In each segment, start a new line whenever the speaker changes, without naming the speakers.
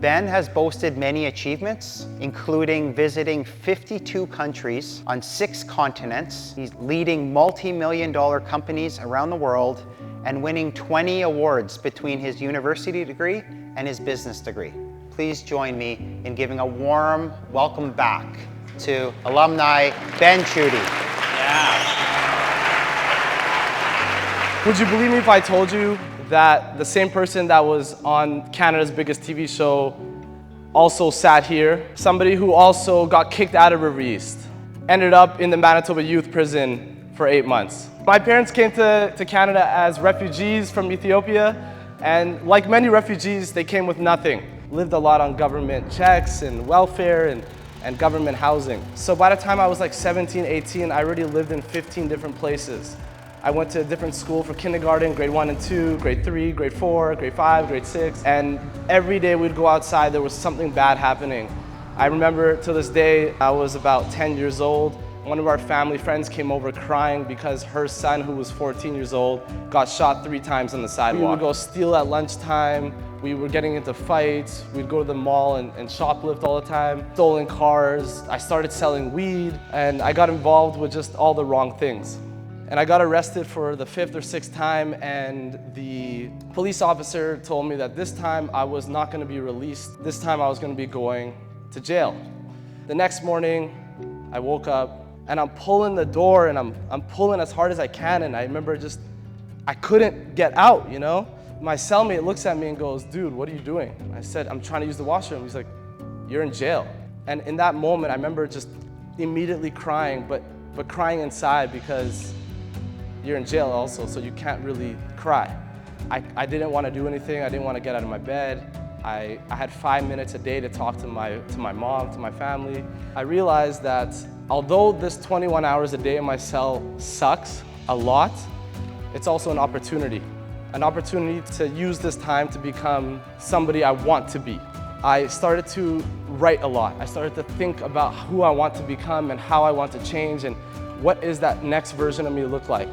Ben has boasted many achievements, including visiting 52 countries on 6 continents. He's leading multi-million-dollar companies around the world and winning 20 awards between his university degree and his business degree. Please join me in giving a warm welcome back to alumni Ben Chudy.
Yeah.
Would you believe me if I told you that the same person that was on Canada's biggest TV show also sat here? Somebody who also got kicked out of River East, ended up in the Manitoba Youth Prison for 8 months. My parents came to Canada as refugees from Ethiopia, and like many refugees, they came with nothing. Lived a lot on government checks and welfare and government housing. So by the time I was like 17, 18, I already lived in 15 different places. I went to a different school for kindergarten, grade 1 and 2, grade 3, grade 4, grade 5, grade 6. And every day we'd go outside, there was something bad happening. I remember to this day, I was about 10 years old. One of our family friends came over crying because her son, who was 14 years old, got shot 3 times on the sidewalk. We would go steal at lunchtime. We were getting into fights. We'd go to the mall and shoplift all the time. Stolen cars. I started selling weed, and I got involved with just all the wrong things. And I got arrested for the 5th or 6th time, and the police officer told me that this time I was not going to be released. This time I was going to be going to jail. The next morning, I woke up, and I'm pulling the door, and I'm pulling as hard as I can, and I remember I couldn't get out, you know? My cellmate looks at me and goes, "Dude, what are you doing?" I said, "I'm trying to use the washroom." He's like, "You're in jail." And in that moment, I remember just immediately crying, but crying inside because you're in jail also, so you can't really cry. I didn't want to do anything. I didn't want to get out of my bed. I had 5 minutes a day to talk to my mom, to my family. I realized that although this 21 hours a day in my cell sucks a lot, it's also an opportunity to use this time to become somebody I want to be. I started to write a lot. I started to think about who I want to become and how I want to change and what is that next version of me look like.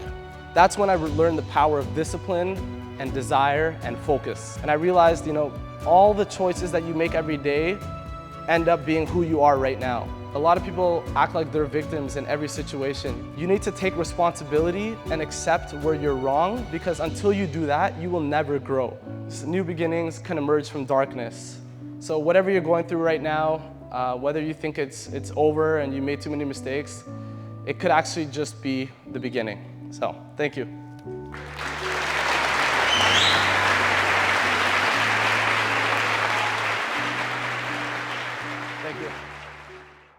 That's when I learned the power of discipline and desire and focus. And I realized, all the choices that you make every day end up being who you are right now. A lot of people act like they're victims in every situation. You need to take responsibility and accept where you're wrong, because until you do that, you will never grow. So new beginnings can emerge from darkness. So whatever you're going through right now, whether you think it's over and you made too many mistakes, it could actually just be the beginning. So, thank you. Thank you.